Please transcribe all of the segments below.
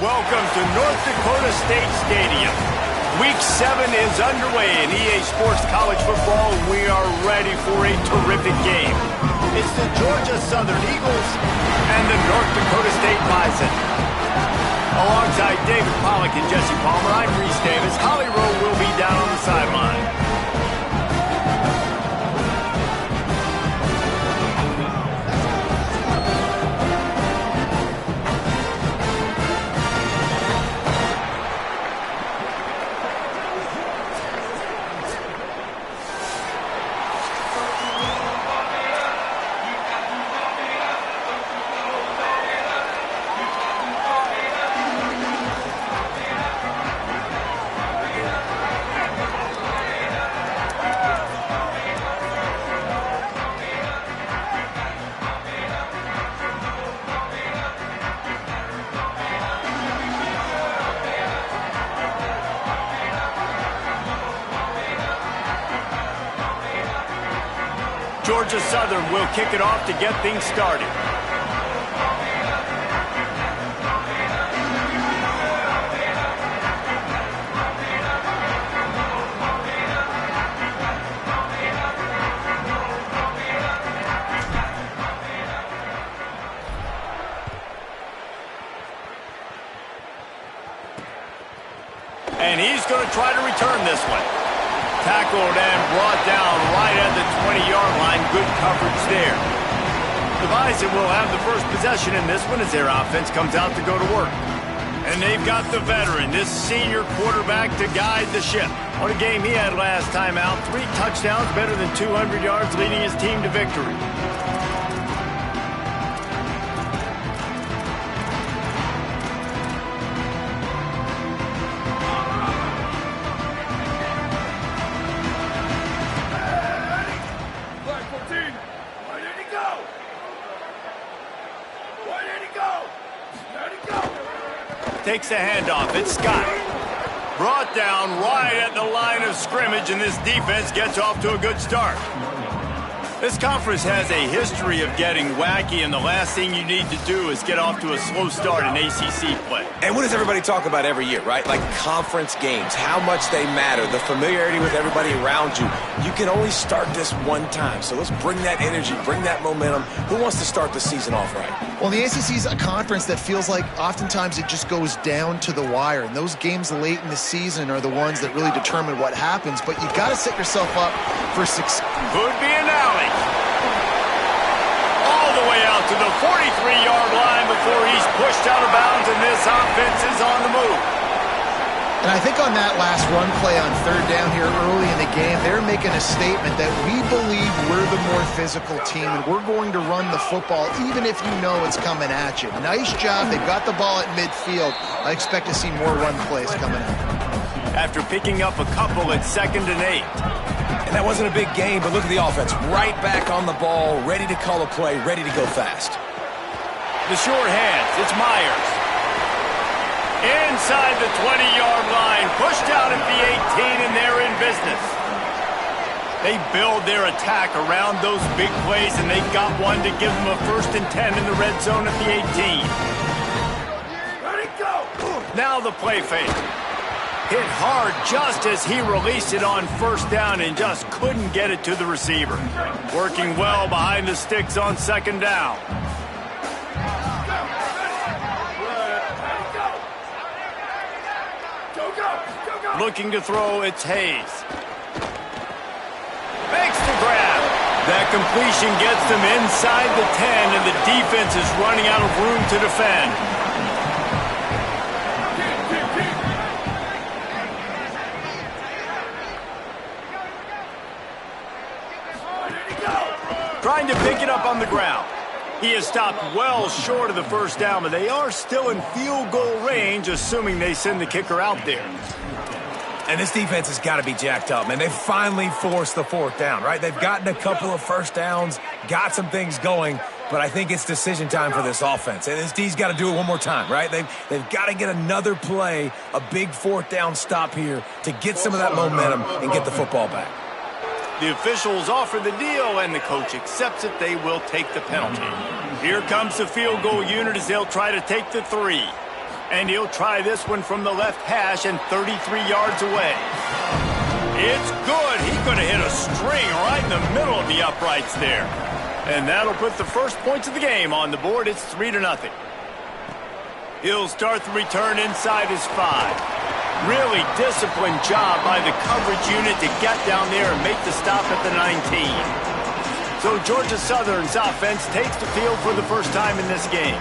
welcome to North Dakota State Stadium. Week 7 is underway in EA Sports College Football, and we are ready for a terrific game. It's the Georgia Southern Eagles and the North Dakota State Bison. Alongside David Pollack and Jesse Palmer, I'm Reese Davis. Holly Rowe will be down on the sideline. Georgia Southern will kick it off to get things started. And he's going to try to return this one. Tackled and brought down right at the 20-yard line. Good coverage there. The Bison will have the first possession in this one as their offense comes out to go to work. And they've got the veteran, this senior quarterback, to guide the ship. What a game he had last time out. 3 touchdowns, better than 200 yards, leading his team to victory. Takes the handoff. It's Scott. Brought down right at the line of scrimmage, and this defense gets off to a good start. This conference has a history of getting wacky, and the last thing you need to do is get off to a slow start in ACC play. And what does everybody talk about every year, right? Like conference games, how much they matter, the familiarity with everybody around you. You can only start this one time, so let's bring that energy, bring that momentum. Who wants to start the season off right? Well, the ACC is a conference that feels like oftentimes it just goes down to the wire, and those games late in the season are the ones that really determine what happens, but you got to set yourself up for success. Could be an alley. All the way out to the 43-yard line before he's pushed out of bounds, and this offense is on the move. And I think on that last run play on third down here early in the game, they're making a statement that we believe we're the more physical team, and we're going to run the football even if you know it's coming at you. Nice job. They've got the ball at midfield. I expect to see more run plays coming up. After picking up a couple at 2nd and 8. And that wasn't a big game, but look at the offense. Right back on the ball, ready to call a play, ready to go fast. The short hands. It's Myers. Inside the 20-yard line. Pushed out at the 18, and they're in business. They build their attack around those big plays, and they got one to give them a 1st and 10 in the red zone at the 18. Ready, go! Now the play fake. Hit hard just as he released it on 1st down and just couldn't get it to the receiver. Working well behind the sticks on 2nd down. Looking to throw, it's Hayes. Makes the grab. That completion gets them inside the 10, and the defense is running out of room to defend. Trying to pick it up on the ground. He has stopped well short of the 1st down, but they are still in field goal range, assuming they send the kicker out there. And this defense has got to be jacked up, man. They finally forced the 4th down, right? They've gotten a couple of 1st downs, got some things going, but I think it's decision time for this offense. And this D's got to do it one more time, right? They've got to get another play, a big 4th down stop here to get some of that momentum and get the football back. The officials offer the deal, and the coach accepts it. They will take the penalty. Here comes the field goal unit as they'll try to take the 3. And he'll try this one from the left hash and 33 yards away. It's good. He could have hit a string right in the middle of the uprights there. And that'll put the first points of the game on the board. It's 3-0. He'll start the return inside his 5. Really disciplined job by the coverage unit to get down there and make the stop at the 19. So Georgia Southern's offense takes the field for the first time in this game.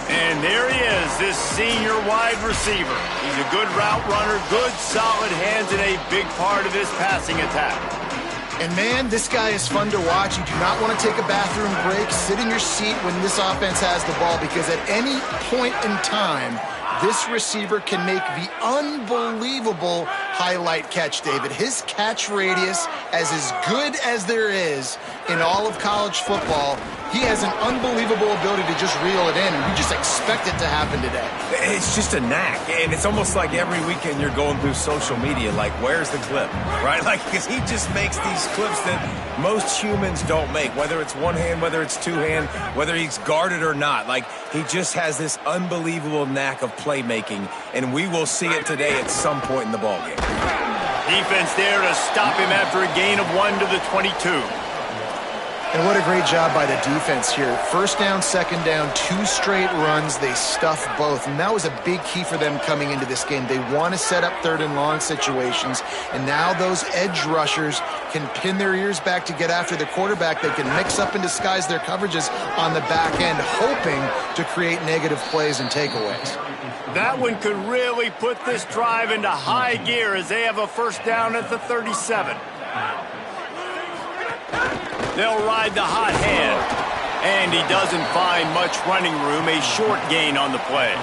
And there he is, this senior wide receiver. He's a good route runner, good solid hands, and a big part of this passing attack. And man, this guy is fun to watch. You do not want to take a bathroom break. Sit in your seat when this offense has the ball, because at any point in time, this receiver can make the unbelievable highlight catch, David. His catch radius is as good as there is in all of college football. He has an unbelievable ability to just reel it in, and you just expect it to happen today. It's just a knack, and it's almost like every weekend you're going through social media, like, where's the clip, right? Like, because he just makes these clips that most humans don't make, whether it's one hand, whether it's two hand, whether he's guarded or not. Like, he just has this unbelievable knack of playmaking, and we will see it today at some point in the ballgame. Defense there to stop him after a gain of 1 to the 22. And what a great job by the defense here. First down, second down, 2 straight runs. They stuffed both. And that was a big key for them coming into this game. They want to set up 3rd and long situations. And now those edge rushers can pin their ears back to get after the quarterback. They can mix up and disguise their coverages on the back end, hoping to create negative plays and takeaways. That one could really put this drive into high gear as they have a first down at the 37. They'll ride the hot hand. And he doesn't find much running room, a short gain on the play.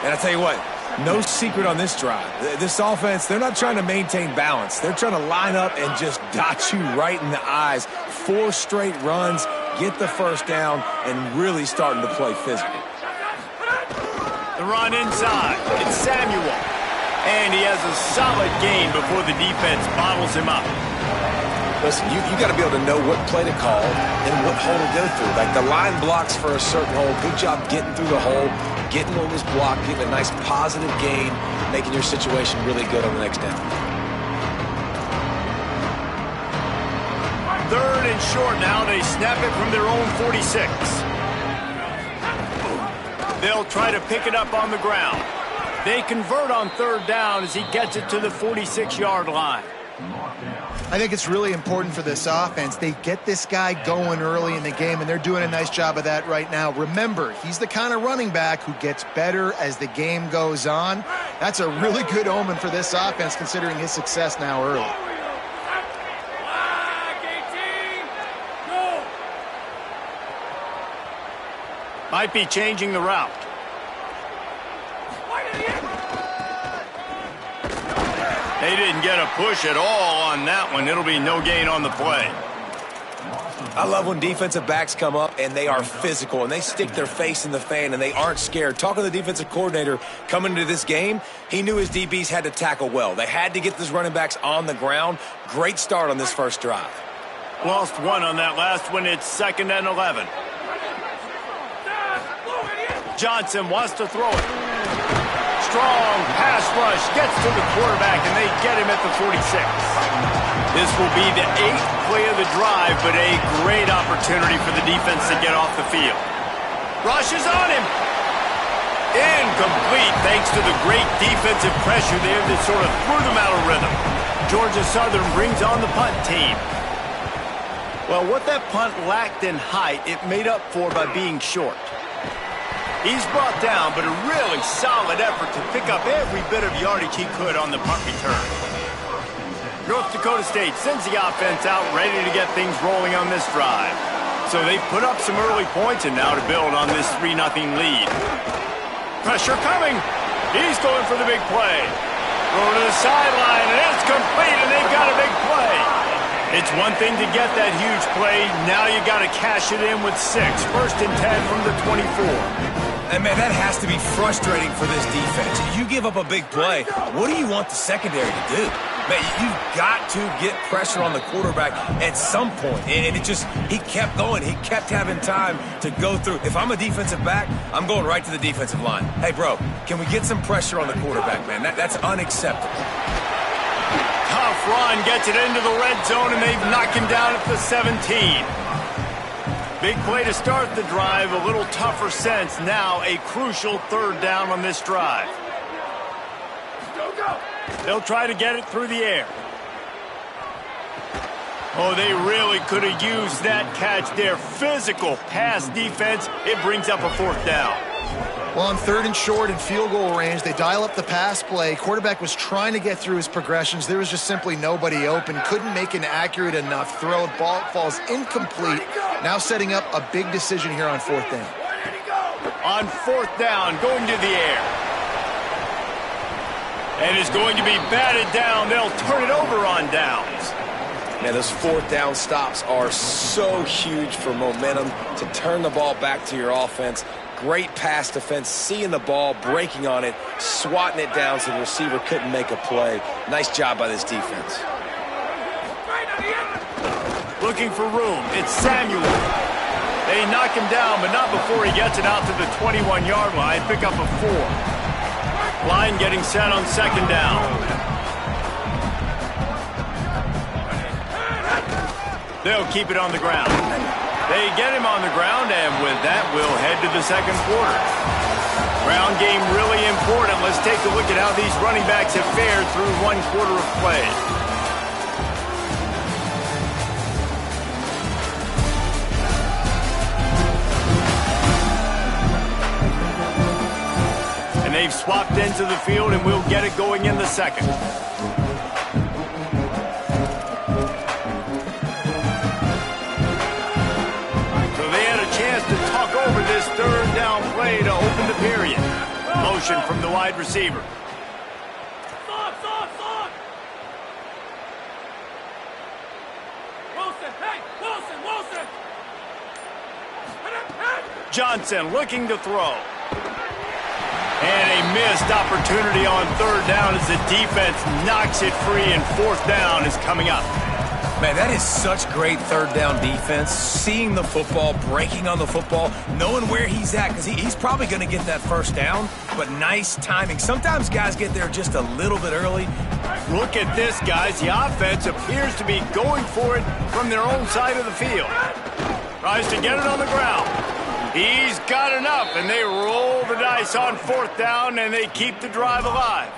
And I tell you what, no secret on this drive. This offense, they're not trying to maintain balance. They're trying to line up and just dot you right in the eyes. 4 straight runs, get the first down, and really starting to play physical. The run inside. It's Samuel. And he has a solid gain before the defense bottles him up. Listen, you got to be able to know what play to call and what hole to go through. Like, the line blocks for a certain hole. Good job getting through the hole, getting on this block, getting a nice positive gain, making your situation really good on the next down. 3rd and short now. They snap it from their own 46. They'll try to pick it up on the ground. They convert on 3rd down as he gets it to the 46-yard line. I think it's really important for this offense. They get this guy going early in the game, and they're doing a nice job of that right now. Remember, he's the kind of running back who gets better as the game goes on. That's a really good omen for this offense, considering his success now early. Might be changing the route. They didn't get a push at all on that one. It'll be no gain on the play. I love when defensive backs come up and they are physical and they stick their face in the fan and they aren't scared. Talking to the defensive coordinator coming into this game, he knew his DBs had to tackle well. They had to get these running backs on the ground. Great start on this first drive. Lost 1 on that last one. It's 2nd and 11. Johnson wants to throw it. Strong pass rush gets to the quarterback, and they get him at the 46. This will be the 8th play of the drive, but a great opportunity for the defense to get off the field. Rush is on him. Incomplete, thanks to the great defensive pressure there that sort of threw them out of rhythm. Georgia Southern brings on the punt team. Well, what that punt lacked in height, it made up for by being short. He's brought down, but a really solid effort to pick up every bit of yardage he could on the punt return. North Dakota State sends the offense out ready to get things rolling on this drive. So they put up some early points and now to build on this 3-0 lead. Pressure coming. He's going for the big play. Throw to the sideline, and it's complete, and they've got a big play. It's one thing to get that huge play. Now you got to cash it in with 6. 1st and 10 from the 24. And, man, that has to be frustrating for this defense. You give up a big play, what do you want the secondary to do? Man, you've got to get pressure on the quarterback at some point. And he kept going. He kept having time to go through. If I'm a defensive back, I'm going right to the defensive line. Hey, bro, can we get some pressure on the quarterback, man? That's unacceptable. Tough run, gets it into the red zone, and they've knocked him down at the 17. Big play to start the drive, a little tougher sense. Now a crucial third down on this drive. They'll try to get it through the air. Oh, they really could have used that catch there. Physical pass defense. It brings up a fourth down. Well, on 3rd and short in field goal range, they dial up the pass play. Quarterback was trying to get through his progressions. There was just simply nobody open. Couldn't make an accurate enough throw. Ball falls incomplete. Now setting up a big decision here on 4th down. On 4th down, going to the air. And it's going to be batted down. They'll turn it over on downs. Man, those 4th down stops are so huge for momentum to turn the ball back to your offense. Great pass defense, seeing the ball, breaking on it, swatting it down so the receiver couldn't make a play. Nice job by this defense. Looking for room. It's Samuel. They knock him down, but not before he gets it out to the 21-yard line. Pick up a 4. Line getting set on 2nd down. They'll keep it on the ground. They get him on the ground, and with that, we'll head to the 2nd quarter. Ground game really important. Let's take a look at how these running backs have fared through 1 quarter of play. And they've swapped into the field, and we'll get it going in the 2nd. This 3rd down play to open the period. Motion from the wide receiver. Wilson. Johnson looking to throw. And a missed opportunity on 3rd down as the defense knocks it free, and 4th down is coming up. Man, that is such great 3rd down defense. Seeing the football, breaking on the football, knowing where he's at, because he's probably going to get that 1st down, but nice timing. Sometimes guys get there just a little bit early. Look at this, guys. The offense appears to be going for it from their own side of the field. Tries to get it on the ground. He's got enough, and they roll the dice on 4th down, and they keep the drive alive.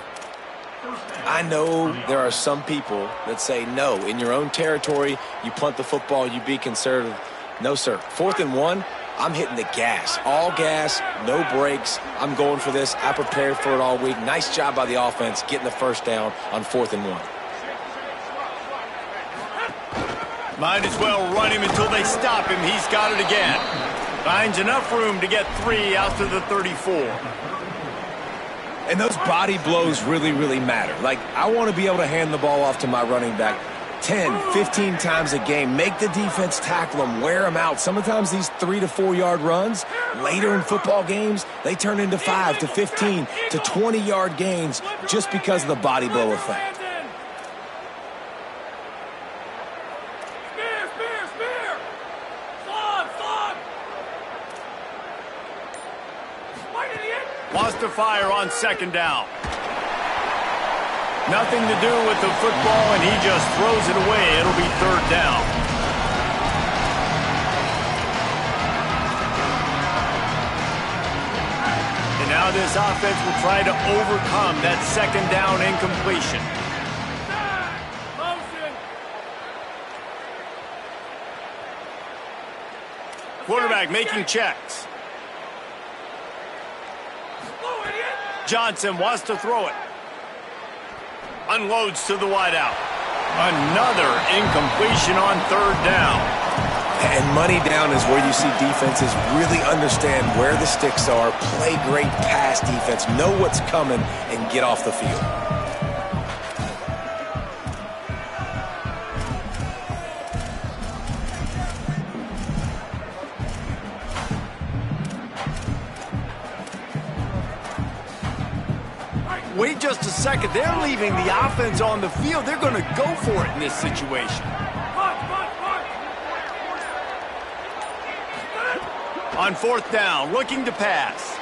I know there are some people that say, no, in your own territory, you punt the football, you be conservative. No, sir. 4th and 1, I'm hitting the gas. All gas, no brakes. I'm going for this. I prepared for it all week. Nice job by the offense getting the 1st down on 4th and 1. Might as well run him until they stop him. He's got it again. Finds enough room to get 3 out to the 34. And those body blows really, really matter. Like, I want to be able to hand the ball off to my running back 10, 15 times a game. Make the defense tackle them, wear them out. Sometimes these 3 to 4 yard runs, later in football games, they turn into 5 to 15 to 20-yard gains just because of the body blow effect. Wants to fire on 2nd down. Nothing to do with the football, and he just throws it away. It'll be 3rd down. And now this offense will try to overcome that 2nd down incompletion. Quarterback making checks. Johnson wants to throw it. Unloads to the wideout. Another incompletion on 3rd down. And money down is where you see defenses really understand where the sticks are, play great pass defense, know what's coming, and get off the field. Wait just a second. They're leaving the offense on the field. They're going to go for it in this situation. On fourth down, looking to pass.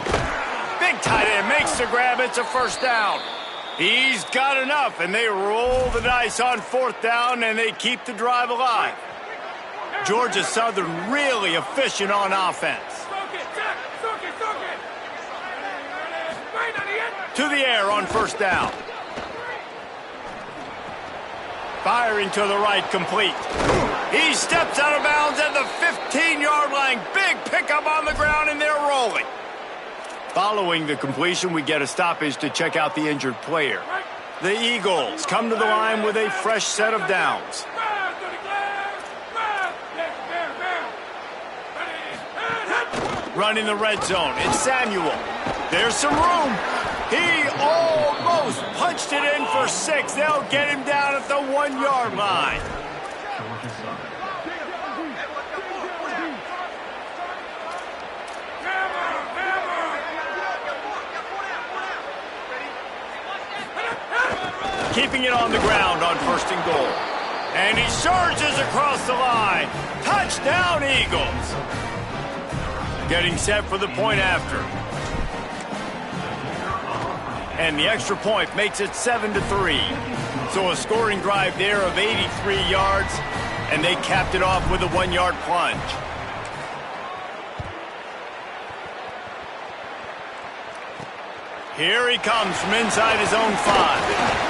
Big tight end makes the grab. It's a first down. He's got enough, and they roll the dice on fourth down, and they keep the drive alive. Georgia Southern really efficient on offense. To the air on first down. Firing to the right, complete. He steps out of bounds at the 15-yard line. Big pickup on the ground, and they're rolling. Following the completion, we get a stoppage to check out the injured player. The Eagles come to the line with a fresh set of downs. Running the red zone, it's Samuel. There's some room. He almost punched it in for 6. They'll get him down at the 1-yard line. Keeping it on the ground on first and goal. And he surges across the line. Touchdown, Eagles. Getting set for the point after. And the extra point makes it 7-3. So a scoring drive there of 83 yards, and they capped it off with a 1-yard plunge. Here he comes from inside his own 5.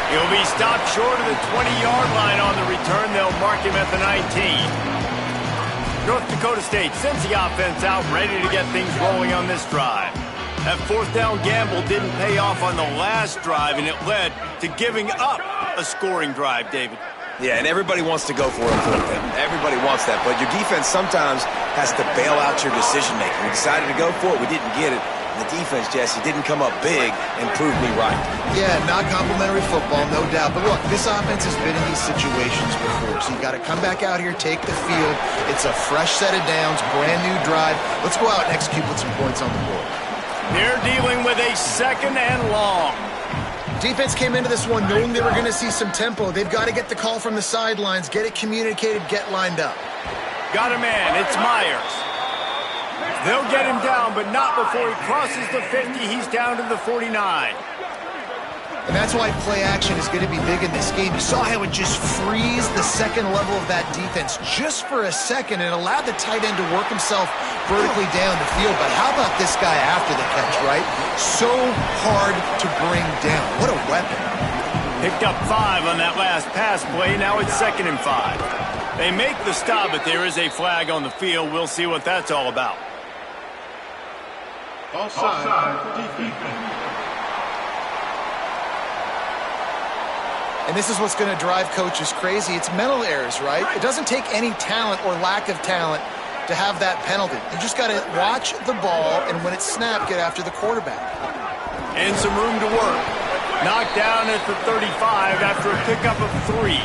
He'll be stopped short of the 20-yard line on the return. They'll mark him at the 19. North Dakota State sends the offense out, ready to get things rolling on this drive. That fourth down gamble didn't pay off on the last drive, and it led to giving up a scoring drive, David. Yeah, and everybody wants to go for it. Everybody wants that, but your defense sometimes has to bail out your decision-making. We decided to go for it. We didn't get it. The defense, Jesse, didn't come up big and prove me right. Yeah, not complimentary football, no doubt. But look, this offense has been in these situations before, so you got to come back out here, take the field. It's a fresh set of downs, brand new drive. Let's go out and execute with some points on the board. They're dealing with a second and long. Defense came into this one knowing they were going to see some tempo. They've got to get the call from the sidelines, get it communicated, get lined up. Got a man. It's Myers. They'll get him down, but not before he crosses the 50. He's down to the 49. And that's why play action is going to be big in this game. You saw how it just frees the second level of that defense just for a second and allowed the tight end to work himself vertically down the field. But how about this guy after the catch, right? So hard to bring down. What a weapon. Picked up 5 on that last pass play. Now it's 2nd and 5. They make the stop, but there is a flag on the field. We'll see what that's all about. Offside, defense. And this is what's going to drive coaches crazy. It's mental errors, right? It doesn't take any talent or lack of talent to have that penalty. You just got to watch the ball, and when it's snapped, get after the quarterback. And some room to work. Knocked down at the 35 after a pickup of 3.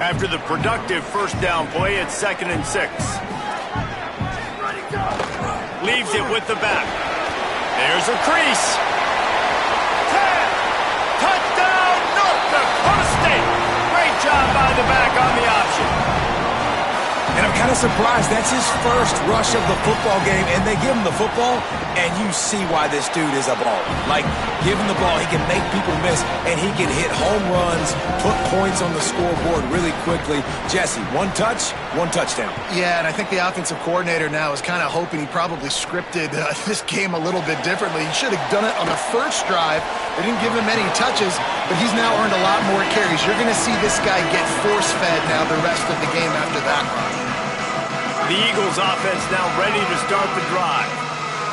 After the productive first down play, it's 2nd and 6. Leaves it with the back. There's a crease. 10. Touchdown, North Dakota State. Great job by the back on the option. And I'm kind of surprised that's his first rush of the football game, and they give him the football, and you see why this dude is a baller. Like, give him the ball, he can make people miss, and he can hit home runs, put points on the scoreboard really quickly. Jesse, 1 touch, 1 touchdown. Yeah, and I think the offensive coordinator now is kind of hoping he probably scripted this game a little bit differently. He should have done it on the first drive. They didn't give him any touches, but he's now earned a lot more carries. You're going to see this guy get force-fed now the rest of the game after that run. The Eagles offense now ready to start the drive.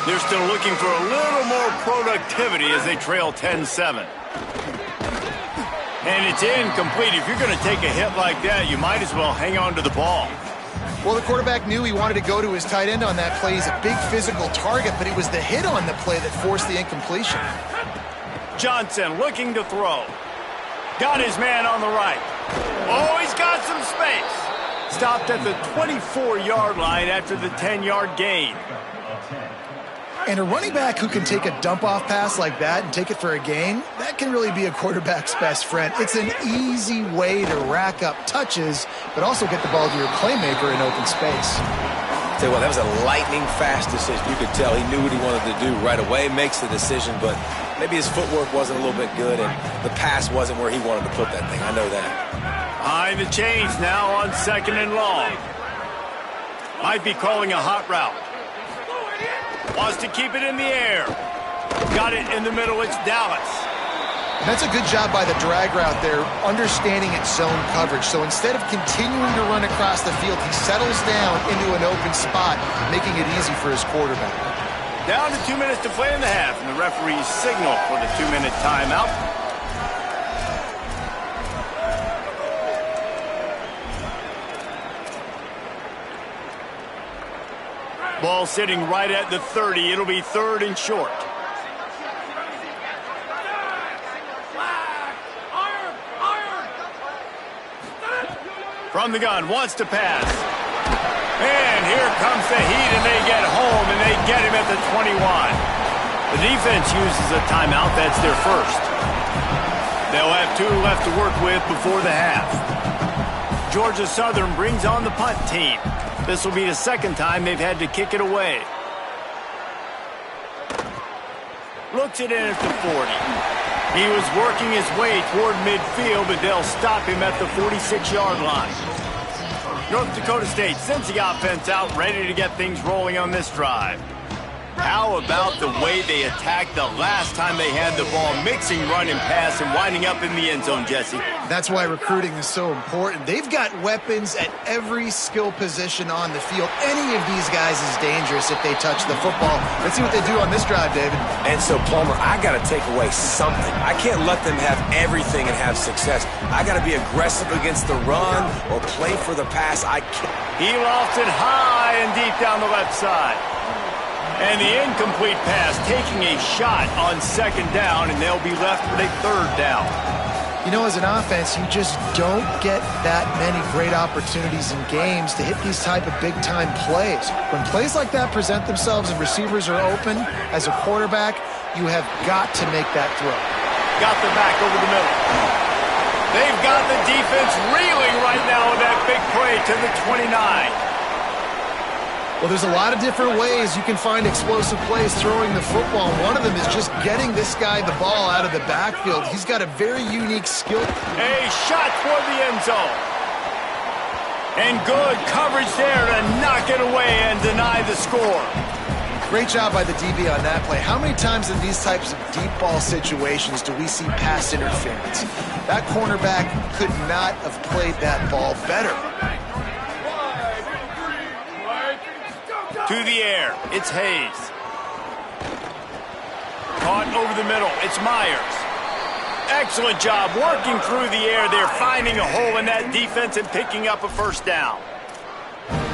They're still looking for a little more productivity as they trail 10-7. And it's incomplete. If you're going to take a hit like that, you might as well hang on to the ball. Well, the quarterback knew he wanted to go to his tight end on that play. He's a big physical target, but it was the hit on the play that forced the incompletion. Johnson looking to throw. Got his man on the right. Oh, he's got some space. Stopped at the 24-yard line after the 10-yard gain. And a running back who can take a dump-off pass like that and take it for a gain, that can really be a quarterback's best friend. It's an easy way to rack up touches, but also get the ball to your playmaker in open space. Tell you what, that was a lightning-fast decision. You could tell he knew what he wanted to do right away, makes the decision, but maybe his footwork wasn't a little bit good, and the pass wasn't where he wanted to put that thing. I know that. Behind the chains now on 2nd and long. Might be calling a hot route. Wants to keep it in the air. Got it in the middle. It's Dallas. And that's a good job by the drag route there, understanding its zone coverage. So instead of continuing to run across the field, he settles down into an open spot, making it easy for his quarterback. Down to 2 minutes to play in the half, and the referee's signal for the 2-minute timeout. Ball sitting right at the 30. It'll be 3rd and short. From the gun, wants to pass. And here comes the heat, and they get home, and they get him at the 21. The defense uses a timeout. That's their first. They'll have 2 left to work with before the half. Georgia Southern brings on the punt team. This will be the 2nd time they've had to kick it away. Looks it in at the 40. He was working his way toward midfield, but they'll stop him at the 46-yard line. North Dakota State sends the offense out, ready to get things rolling on this drive. How about the way they attacked the last time they had the ball, mixing run and pass and winding up in the end zone, Jesse? That's why recruiting is so important. They've got weapons at every skill position on the field. Any of these guys is dangerous if they touch the football. Let's see what they do on this drive, David. And so, Palmer, I got to take away something. I can't let them have everything and have success. I got to be aggressive against the run or play for the pass. I can't. He lofts it high and deep down the left side. And the incomplete pass, taking a shot on 2nd down, and they'll be left with a 3rd down. You know, as an offense, you just don't get that many great opportunities in games to hit these type of big-time plays. When plays like that present themselves and receivers are open, as a quarterback, you have got to make that throw. Got the back over the middle. They've got the defense reeling right now with that big play to the 29. Well, there's a lot of different ways you can find explosive plays throwing the football. One of them is just getting this guy the ball out of the backfield. He's got a very unique skill. A shot toward the end zone. And good coverage there to knock it away and deny the score. Great job by the DB on that play. How many times in these types of deep ball situations do we see pass interference? That cornerback could not have played that ball better. To the air, it's Hayes. Caught over the middle, it's Myers. Excellent job working through the air. They're finding a hole in that defense and picking up a 1st down.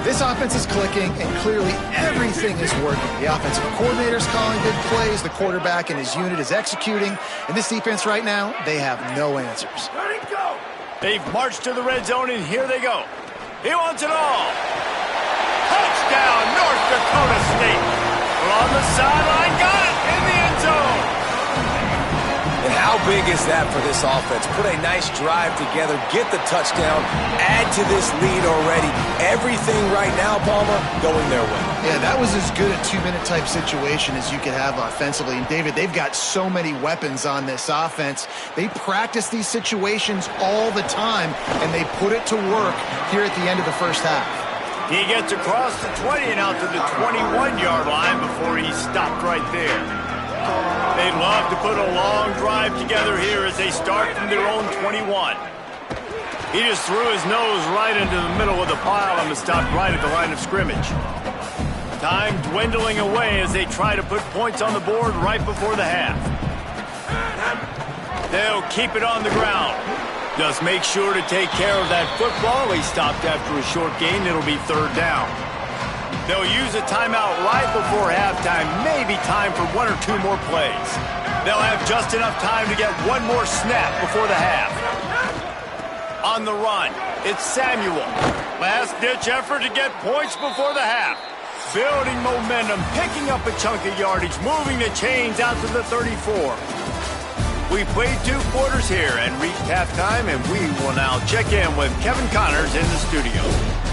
This offense is clicking, and clearly everything is working. The offensive coordinator's calling good plays. The quarterback and his unit is executing. And this defense right now, they have no answers. They've marched to the red zone, and here they go. He wants it all. Touchdown, North Dakota State. Along the sideline, got it in the end zone. And how big is that for this offense? Put a nice drive together, get the touchdown, add to this lead already. Everything right now, Palmer, going their way. Yeah, that was as good a 2-minute type situation as you could have offensively. And, David, they've got so many weapons on this offense. They practice these situations all the time, and they put it to work here at the end of the 1st half. He gets across the 20 and out to the 21-yard line before he stopped right there. They'd love to put a long drive together here as they start from their own 21. He just threw his nose right into the middle of the pile and was stopped right at the line of scrimmage. Time dwindling away as they try to put points on the board right before the half. They'll keep it on the ground. Just make sure to take care of that football. He stopped after a short gain. It'll be 3rd down. They'll use a timeout right before halftime. Maybe time for 1 or 2 more plays. They'll have just enough time to get 1 more snap before the half. On the run, it's Samuel. Last-ditch effort to get points before the half. Building momentum, picking up a chunk of yardage, moving the chains out to the 34. We played 2 quarters here and reached halftime, and we will now check in with Kevin Connors in the studio.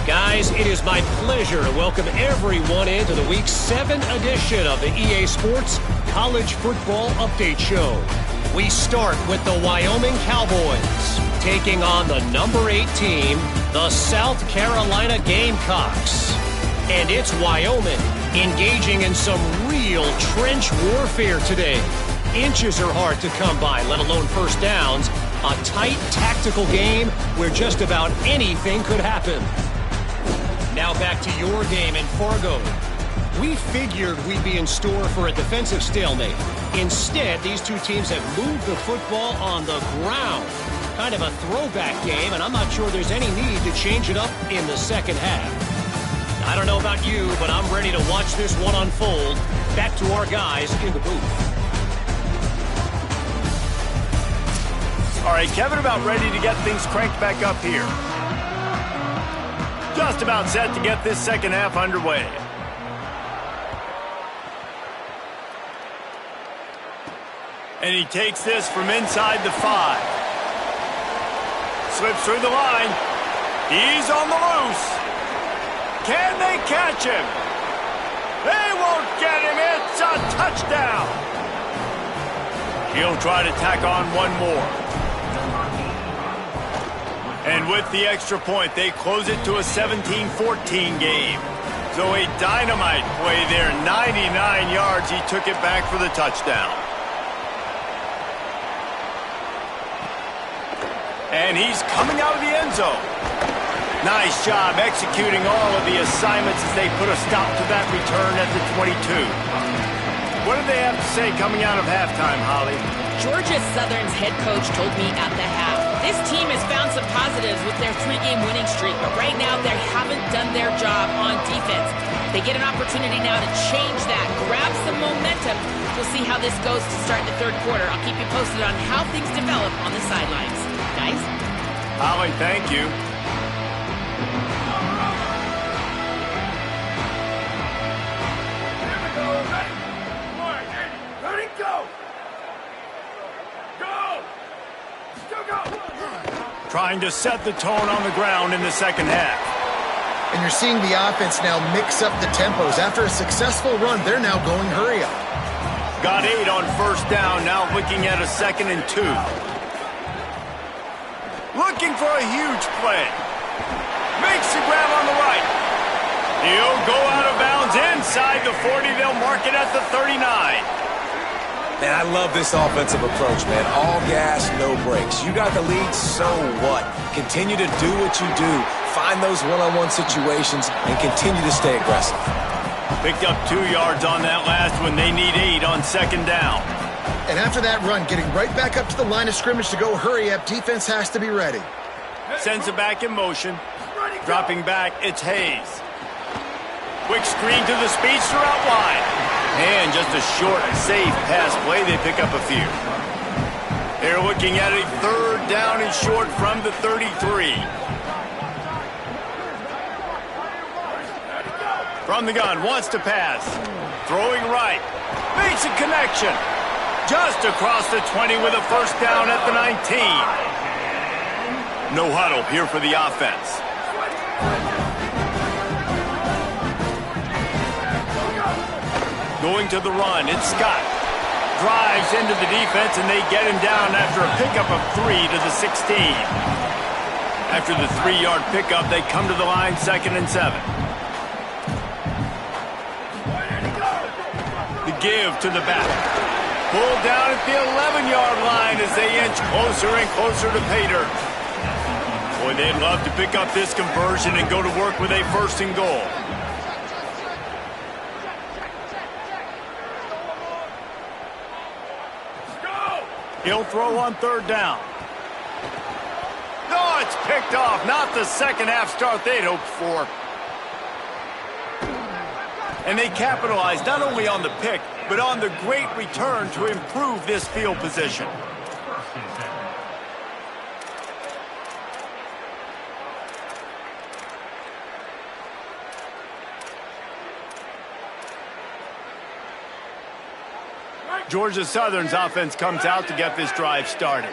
Guys, it is my pleasure to welcome everyone into the Week 7 edition of the EA Sports College Football Update Show. We start with the Wyoming Cowboys, taking on the number 8 team, the South Carolina Gamecocks. And it's Wyoming engaging in some real trench warfare today. Inches are hard to come by, let alone first downs. A tight tactical game where just about anything could happen. Now back to your game in Fargo. We figured we'd be in store for a defensive stalemate. Instead, these 2 teams have moved the football on the ground. Kind of a throwback game, and I'm not sure there's any need to change it up in the second half. I don't know about you, but I'm ready to watch this one unfold. Back to our guys in the booth. All right, Kevin, about ready to get things cranked back up here. Just about set to get this second half underway. And he takes this from inside the 5. Slips through the line. He's on the loose. Can they catch him? They won't get him. It's a touchdown. He'll try to tack on one more. And with the extra point, they close it to a 17-14 game. So a dynamite play there. 99 yards. He took it back for the touchdown. And he's coming out of the end zone. Nice job executing all of the assignments as they put a stop to that return at the 22. What did they have to say coming out of halftime, Holly? Georgia Southern's head coach told me at the half, this team has found some positives with their 3-game winning streak, but right now they haven't done their job on defense. They get an opportunity now to change that, grab some momentum. We'll see how this goes to start the third quarter. I'll keep you posted on how things develop on the sidelines. Guys? Holly, thank you. Trying to set the tone on the ground in the second half. And you're seeing the offense now mix up the tempos. After a successful run, they're now going hurry up. Got 8 on first down, now looking at a 2nd and 2. Looking for a huge play. Makes the grab on the right. He'll go out of bounds inside the 40. They'll mark it at the 39. Man, I love this offensive approach, man. All gas, no brakes. You got the lead, so what? Continue to do what you do. Find those one-on-one situations and continue to stay aggressive. Picked up 2 yards on that last one. They need 8 on second down. And after that run, getting right back up to the line of scrimmage to go hurry up, defense has to be ready. Sends it back in motion. Dropping back, it's Hayes. Quick screen to the speedster out wide. And just a short, safe pass play. They pick up a few. They're looking at a 3rd down and short from the 33. From the gun, wants to pass. Throwing right. Makes a connection. Just across the 20 with a first down at the 19. No huddle here for the offense. Going to the run, it's Scott. Drives into the defense, and they get him down after a pickup of 3 to the 16. After the 3-yard pickup, they come to the line, 2nd and 7. The give to the back. Pulled down at the 11-yard line as they inch closer and closer to pay dirt. Boy, they'd love to pick up this conversion and go to work with a 1st and goal. He'll throw on 3rd down. No, it's picked off. Not the second half start they'd hoped for. And they capitalized not only on the pick, but on the great return to improve this field position. Georgia Southern's offense comes out to get this drive started.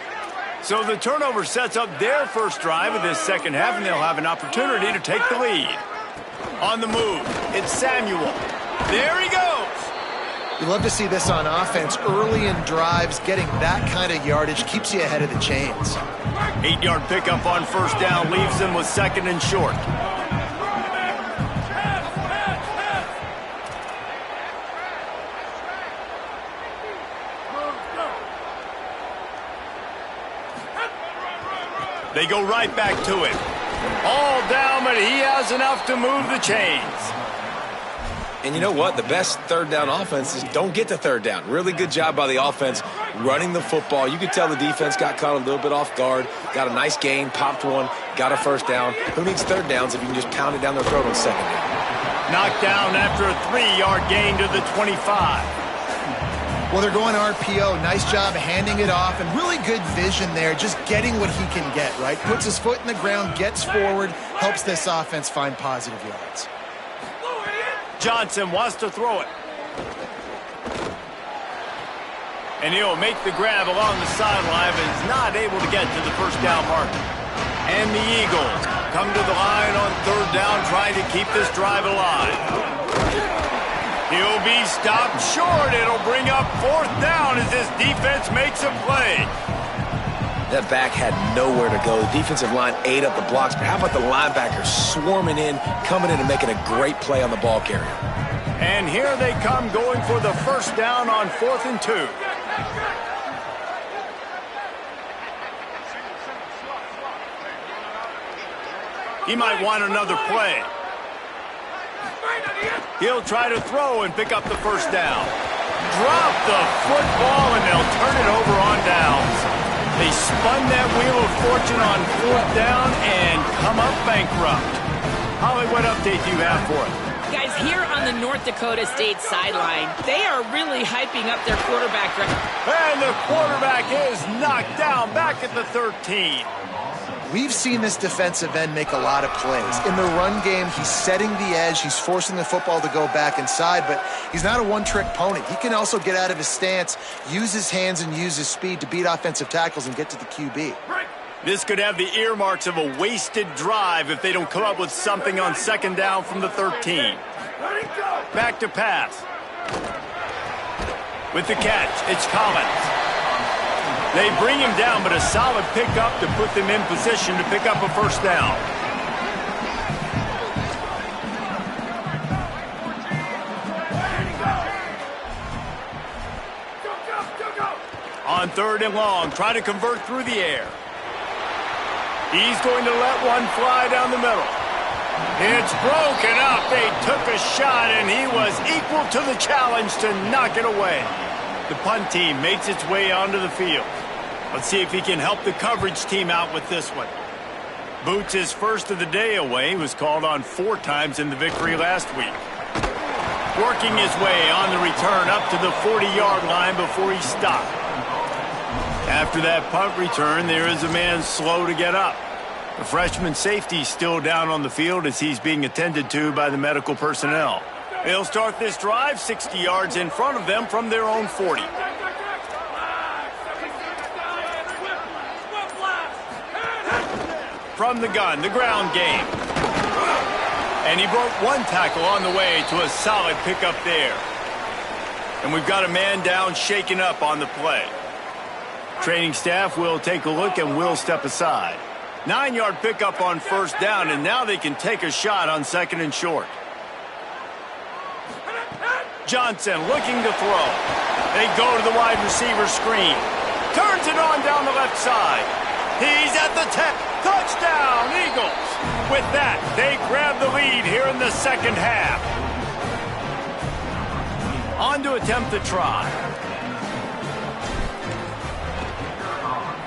So the turnover sets up their first drive of this second half, and they'll have an opportunity to take the lead. On the move, it's Samuel. There he goes. You love to see this on offense. Early in drives, getting that kind of yardage keeps you ahead of the chains. 8-yard pickup on first down leaves them with second and short. They go right back to it. All down, but he has enough to move the chains. And you know what? The best third down offenses don't get to third down. Really good job by the offense running the football. You could tell the defense got caught a little bit off guard. Got a nice gain, popped one, got a first down. Who needs third downs if you can just pound it down their throat on second down? Knocked down after a 3-yard gain to the 25. Well, they're going RPO. Nice job handing it off, and really good vision there, just getting what he can get, right? Puts his foot in the ground, gets forward, helps this offense find positive yards. Johnson wants to throw it. And he'll make the grab along the sideline, but is not able to get to the first down marker. And the Eagles come to the line on third down, trying to keep this drive alive. He'll be stopped short. It'll bring up fourth down as this defense makes a play. That back had nowhere to go. The defensive line ate up the blocks, but how about the linebackers swarming in, coming in and making a great play on the ball carrier? And here they come, going for the first down on 4th and 2. He might want another play. He'll try to throw and pick up the first down. Drop the football, and they'll turn it over on downs. They spun that wheel of fortune on 4th down and come up bankrupt. Holly, what update do you have for us? Guys, here on the North Dakota State sideline, they are really hyping up their quarterback. And the quarterback is knocked down back at the 13. We've seen this defensive end make a lot of plays. In the run game, he's setting the edge. He's forcing the football to go back inside, but he's not a one-trick pony. He can also get out of his stance, use his hands, and use his speed to beat offensive tackles and get to the QB. This could have the earmarks of a wasted drive if they don't come up with something on second down from the 13. Back to pass. With the catch, it's Collins. They bring him down, but a solid pickup to put them in position to pick up a first down. On 3rd and long, try to convert through the air. He's going to let one fly down the middle. It's broken up. They took a shot, and he was equal to the challenge to knock it away. The punt team makes its way onto the field. Let's see if he can help the coverage team out with this one. Boots his first of the day away. He was called on 4 times in the victory last week. Working his way on the return up to the 40-yard line before he stopped. After that punt return, there is a man slow to get up. The freshman safety still down on the field as he's being attended to by the medical personnel. They'll start this drive 60 yards in front of them from their own 40. From the gun, the ground game. And he broke one tackle on the way to a solid pickup there. And we've got a man down, shaken up on the play. Training staff will take a look and will step aside. 9-yard pickup on first down, and now they can take a shot on 2nd and short. Johnson looking to throw. They go to the wide receiver screen. Turns it on down the left side. He's at the 10. Touchdown, Eagles! With that, they grab the lead here in the second half. On to attempt the try.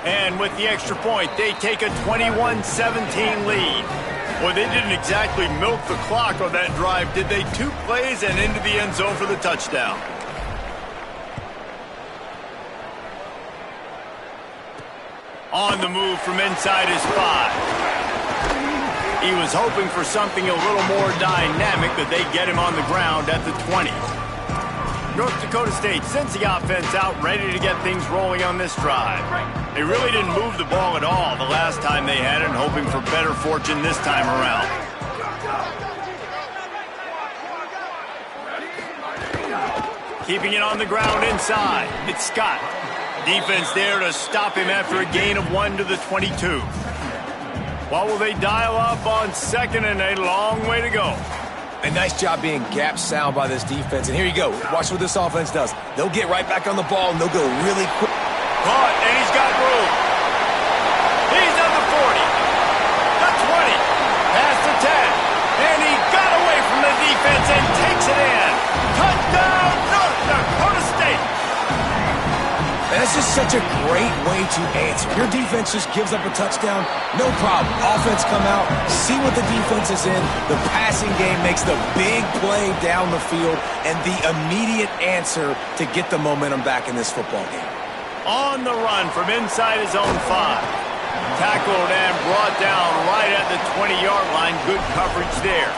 And with the extra point, they take a 21-17 lead. Well, they didn't exactly milk the clock on that drive, did they? 2 plays and into the end zone for the touchdown. On the move from inside his 5. He was hoping for something a little more dynamic, but they get him on the ground at the 20. North Dakota State sends the offense out, ready to get things rolling on this drive. They really didn't move the ball at all the last time they had it, and hoping for better fortune this time around. Keeping it on the ground inside. It's Scott. Defense there to stop him after a gain of 1 to the 22. What will they dial up on second, and a long way to go? A nice job being gap sound by this defense. And here you go. Watch what this offense does. They'll get right back on the ball, and they'll go really quick. Caught, and he's got room. He's at the 40, the 20, past the 10, and he got away from the defense and takes it in. Touchdown, North Dakota State. And that's just such a great way to answer. Your defense just gives up a touchdown, no problem. Offense come out, see what the defense is in. The passing game makes the big play down the field and the immediate answer to get the momentum back in this football game. On the run from inside his own 5. Tackled and brought down right at the 20-yard line. Good coverage there.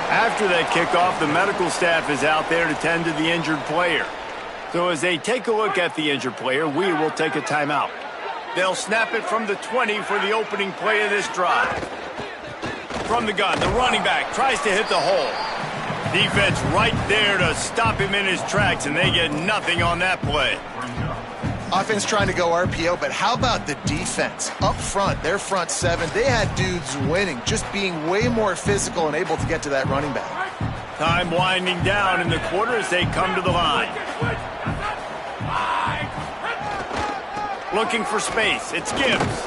After that kickoff, the medical staff is out there to tend to the injured player. So as they take a look at the injured player, we will take a timeout. They'll snap it from the 20 for the opening play of this drive. From the gun, the running back tries to hit the hole. Defense right there to stop him in his tracks, and they get nothing on that play. Offense trying to go RPO, but how about the defense? Up front, their front 7, they had dudes winning, just being way more physical and able to get to that running back. Time winding down in the quarter as they come to the line. Looking for space. It's Gibbs.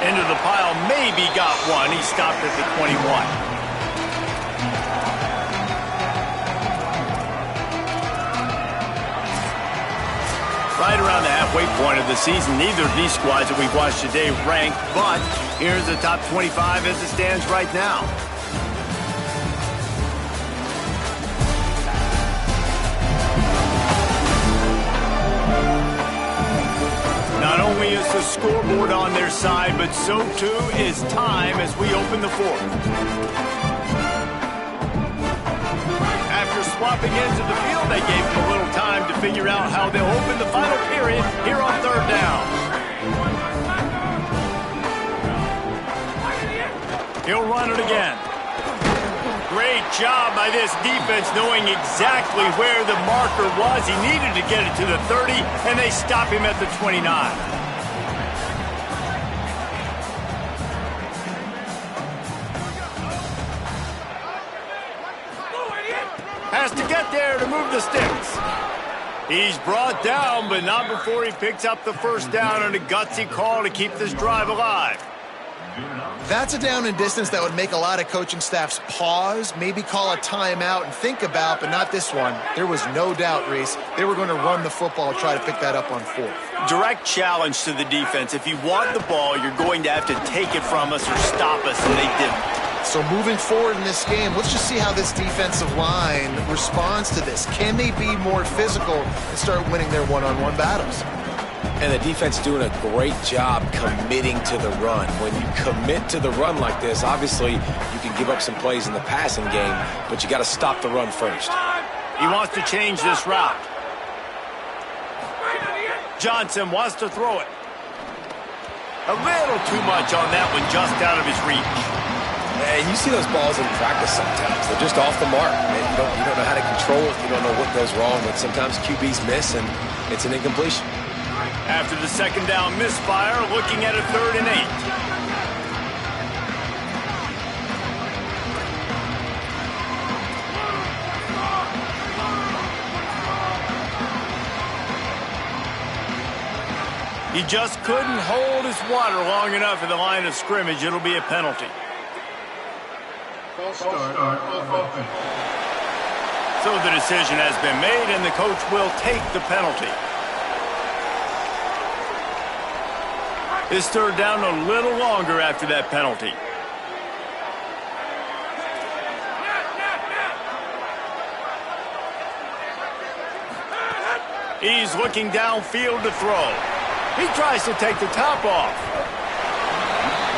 Into the pile. Maybe got one. He stopped at the 21. Right around the halfway point of the season, neither of these squads that we've watched today rank, but here's the top 25 as it stands right now. Not only is the scoreboard on their side, but so too is time as we open the 4th. After swapping into the field, they gave them a little time to figure out how they'll open the final period here on 3rd down. He'll run it again. Great job by this defense knowing exactly where the marker was. He needed to get it to the 30, and they stop him at the 29. Has to get there to move the sticks. He's brought down, but not before he picks up the 1st down, and a gutsy call to keep this drive alive. That's a down and distance that would make a lot of coaching staffs pause, maybe call a timeout and think about, but not this one. There was no doubt, Reese, they were going to run the football and try to pick that up on 4th. Direct challenge to the defense. If you want the ball, you're going to have to take it from us or stop us, and they didn't. So moving forward in this game, let's just see how this defensive line responds to this. Can they be more physical and start winning their one-on-one battles? And the defense doing a great job committing to the run. When you commit to the run like this, obviously you can give up some plays in the passing game, but you got to stop the run first. He wants to change this route. Johnson wants to throw it. A little too much on that one, just out of his reach. And you see those balls in practice sometimes. They're just off the mark. You don't know how to control it. You don't know what goes wrong, but sometimes QBs miss, and it's an incompletion. After the 2nd down misfire, looking at a 3rd and 8. He just couldn't hold his water long enough in the line of scrimmage. It'll be a penalty. False start of offense. So the decision has been made, and the coach will take the penalty. This 3rd down a little longer after that penalty. He's looking downfield to throw. He tries to take the top off.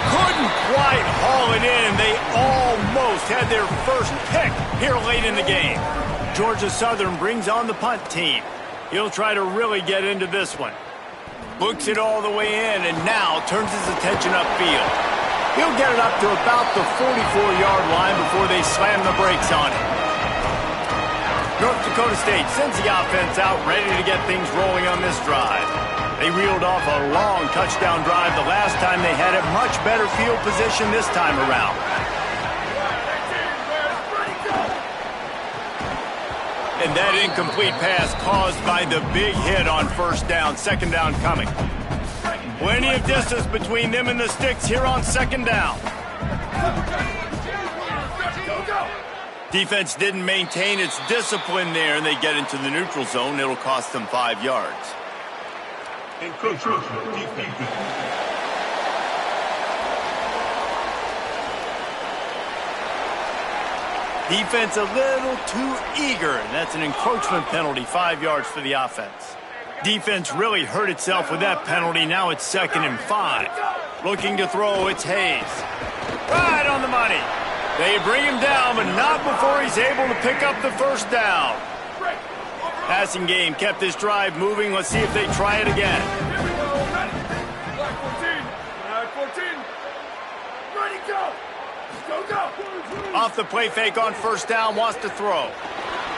Couldn't quite haul it in. They almost had their first pick here late in the game. Georgia Southern brings on the punt team. He'll try to really get into this one. Books it all the way in and now turns his attention upfield. He'll get it up to about the 44-yard line before they slam the brakes on it. North Dakota State sends the offense out ready to get things rolling on this drive. They reeled off a long touchdown drive the last time they had it. Much better field position this time around. And that incomplete pass caused by the big hit on first down. Second down coming. Plenty of distance between them and the sticks here on second down. Defense didn't maintain its discipline there, and they get into the neutral zone. It'll cost them 5 yards. Defense a little too eager, and that's an encroachment penalty, 5 yards for the offense. Defense really hurt itself with that penalty. Now it's 2nd and 5. Looking to throw, it's Hayes. Right on the money. They bring him down, but not before he's able to pick up the first down. Passing game kept this drive moving. Let's see if they try it again. Off the play fake on first down, wants to throw.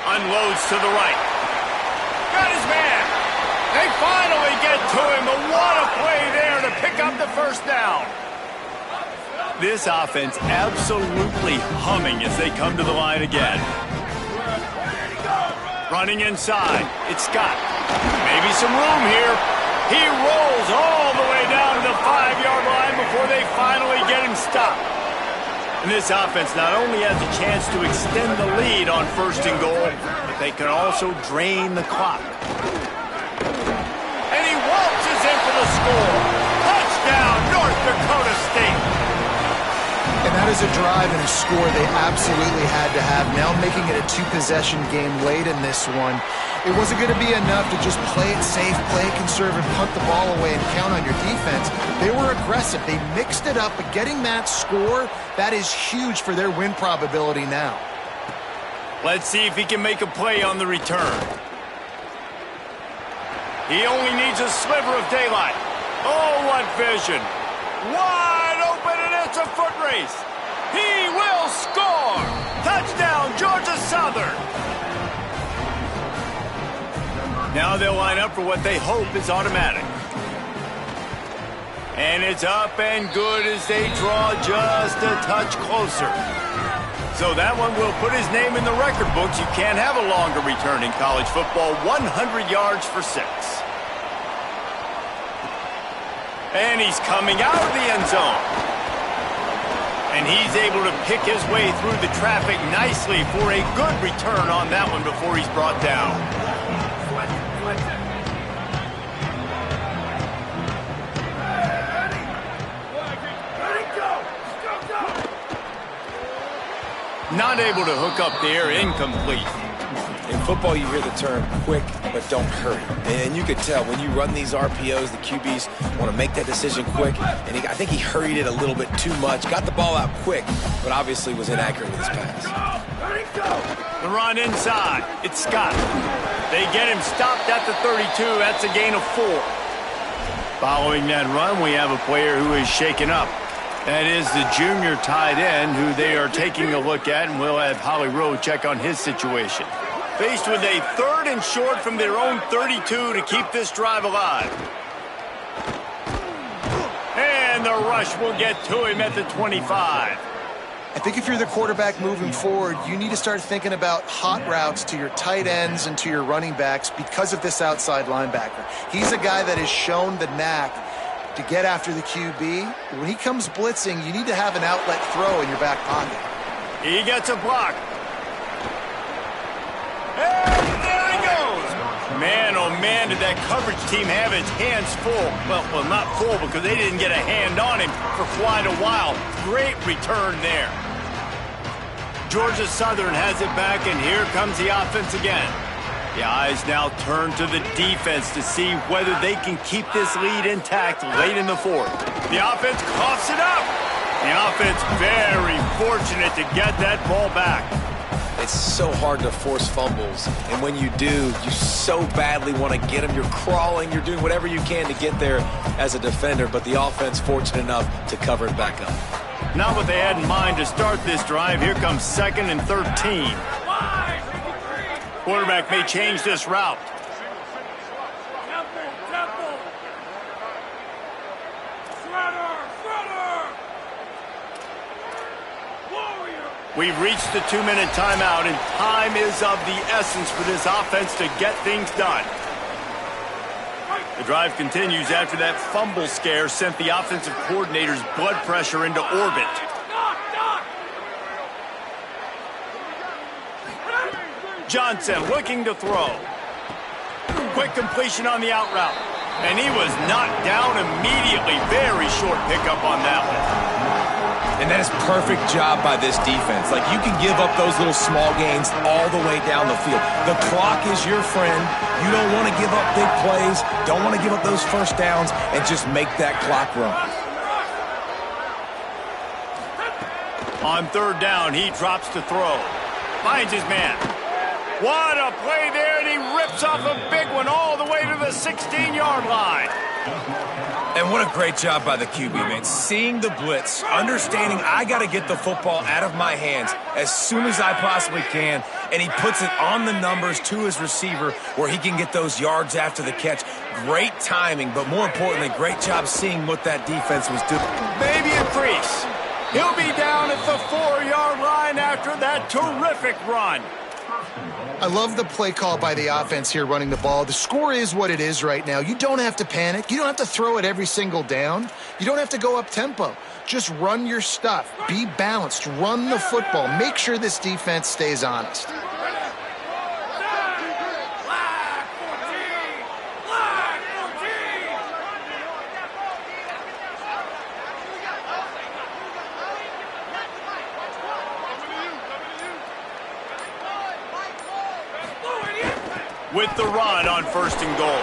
Unloads to the right. Got his man. They finally get to him, but what a play there to pick up the first down. This offense absolutely humming as they come to the line again. Running inside, it's Scott. Maybe some room here. He rolls all the way down to the 5-yard line before they finally get him stopped. And this offense not only has a chance to extend the lead on 1st and goal, but they can also drain the clock. And he waltzes in for the score. Touchdown, North Dakota State. And that is a drive and a score they absolutely had to have. Now making it a 2-possession game late in this one. It wasn't going to be enough to just play it safe, play it conservative, punt the ball away, and count on your defense. They were aggressive. They mixed it up, but getting that score, that is huge for their win probability now. Let's see if he can make a play on the return. He only needs a sliver of daylight. Oh, what vision. Wide open, and it's a foot race. He will score. Touchdown, Georgia Southern. Now they'll line up for what they hope is automatic. And it's up and good as they draw just a touch closer. So that one will put his name in the record books. You can't have a longer return in college football. 100 yards for 6. And he's coming out of the end zone. And he's able to pick his way through the traffic nicely for a good return on that one before he's brought down. Not able to hook up there, incomplete. In football, you hear the term quick, but don't hurry. And you could tell when you run these RPOs, the QBs want to make that decision quick. And I think he hurried it a little bit too much. Got the ball out quick, but obviously was inaccurate with his pass. The run inside. It's Scott. They get him stopped at the 32. That's a gain of 4. Following that run, we have a player who is shaken up. That is the junior tight end who they are taking a look at, and we'll have Holly Rowe check on his situation. Faced with a 3rd and short from their own 32 to keep this drive alive. And the rush will get to him at the 25. I think if you're the quarterback moving forward, you need to start thinking about hot routes to your tight ends and to your running backs because of this outside linebacker. He's a guy that has shown the knack to get after the QB. When he comes blitzing, you need to have an outlet throw in your back pocket. He gets a block. And there he goes. Man, oh man, did that coverage team have its hands full. Well, not full because they didn't get a hand on him for quite a while. Great return there. Georgia Southern has it back, and here comes the offense again. The eyes now turn to the defense to see whether they can keep this lead intact late in the 4th. The offense coughs it up. The offense very fortunate to get that ball back. It's so hard to force fumbles, and when you do, you so badly want to get them. You're crawling, you're doing whatever you can to get there as a defender, but the offense fortunate enough to cover it back up. Not what they had in mind to start this drive. Here comes 2nd and 13. Quarterback may change this route. We've reached the 2-minute timeout, and time is of the essence for this offense to get things done. The drive continues after that fumble scare sent the offensive coordinator's blood pressure into orbit. Johnson looking to throw. Quick completion on the out route. And he was knocked down immediately. Very short pickup on that one. And that is perfect job by this defense. Like, you can give up those little small gains all the way down the field. The clock is your friend. You don't want to give up big plays, don't want to give up those first downs, and just make that clock run. On 3rd down, he drops to throw. Finds his man. What a play there, and he rips off a big one all the way to the 16-yard line. And what a great job by the QB, man. Seeing the blitz, understanding I got to get the football out of my hands as soon as I possibly can, and he puts it on the numbers to his receiver where he can get those yards after the catch. Great timing, but more importantly, great job seeing what that defense was doing. Maybe a crease. He'll be down at the 4-yard line after that terrific run. I love the play call by the offense here running the ball. The score is what it is right now. You don't have to panic. You don't have to throw it every single down. You don't have to go up tempo. Just run your stuff. Be balanced. Run the football. Make sure this defense stays honest. With the run on 1st and goal.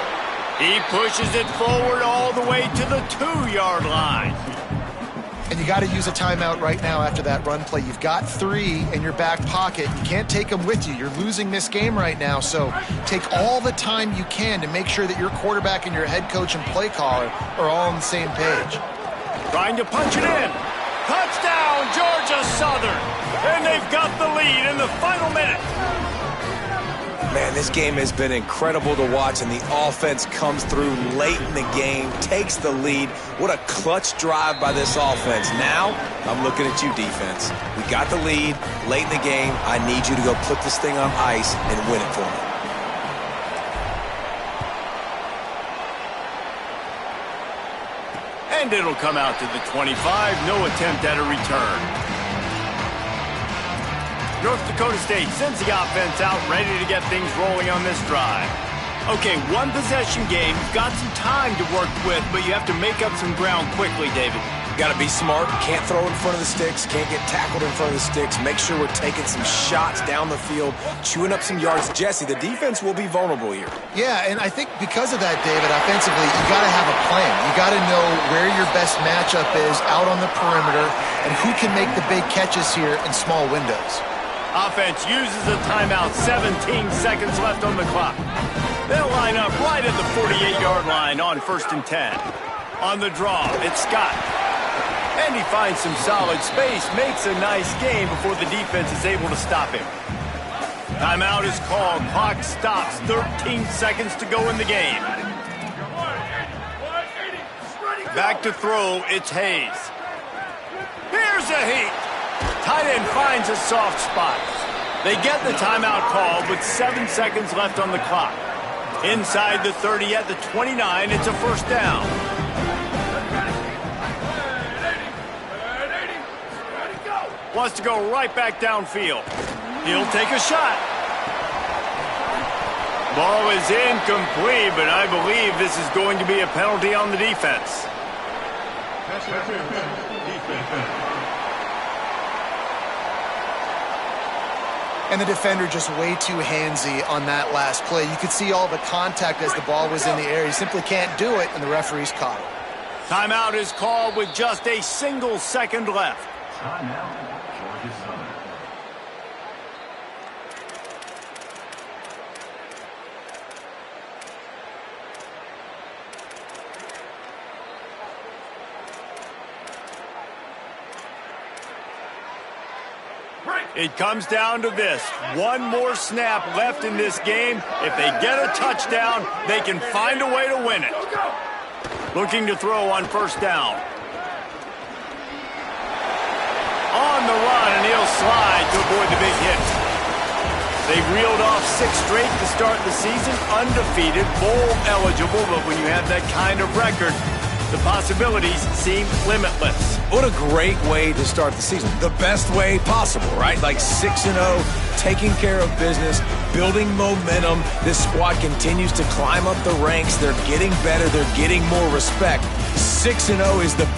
He pushes it forward all the way to the 2-yard line. And you got to use a timeout right now after that run play. You've got 3 in your back pocket. You can't take them with you. You're losing this game right now, so take all the time you can to make sure that your quarterback and your head coach and play caller are all on the same page. Trying to punch it in. Touchdown, Georgia Southern. And they've got the lead in the final minute. Man, this game has been incredible to watch, and the offense comes through late in the game, takes the lead. What a clutch drive by this offense. Now, I'm looking at you, defense. We got the lead late in the game. I need you to go put this thing on ice and win it for me. And it'll come out to the 25. No attempt at a return. North Dakota State sends the offense out, ready to get things rolling on this drive. Okay, 1-possession game. You've got some time to work with, but you have to make up some ground quickly, David. Got to be smart. Can't throw in front of the sticks. Can't get tackled in front of the sticks. Make sure we're taking some shots down the field, chewing up some yards. Jesse, the defense will be vulnerable here. Yeah, and I think because of that, David, offensively, you got to have a plan. You got to know where your best matchup is out on the perimeter and who can make the big catches here in small windows. Offense uses a timeout, 17 seconds left on the clock. They'll line up right at the 48-yard line on 1st and 10. On the draw, it's Scott. And he finds some solid space, makes a nice game before the defense is able to stop him. Timeout is called, clock stops, 13 seconds to go in the game. Back to throw, it's Hayes. Here's a heat. Tight end finds a soft spot. They get the timeout called with 7 seconds left on the clock. Inside the 30 at the 29, it's a 1st down. Wants to go right back downfield. He'll take a shot. Ball is incomplete, but I believe this is going to be a penalty on the defense. And the defender just way too handsy on that last play. You could see all the contact as the ball was in the air. He simply can't do it, and the referee's caught it. Timeout is called with just a single second left. Timeout, Georgia Southern. It comes down to this. One more snap left in this game. If they get a touchdown, they can find a way to win it. Looking to throw on first down. On the run, and he'll slide to avoid the big hit. They reeled off 6 straight to start the season, undefeated, bowl eligible, but when you have that kind of record, the possibilities seem limitless. What a great way to start the season. The best way possible, right? Like 6-0, taking care of business, building momentum. This squad continues to climb up the ranks. They're getting better. They're getting more respect. 6-0 is the best.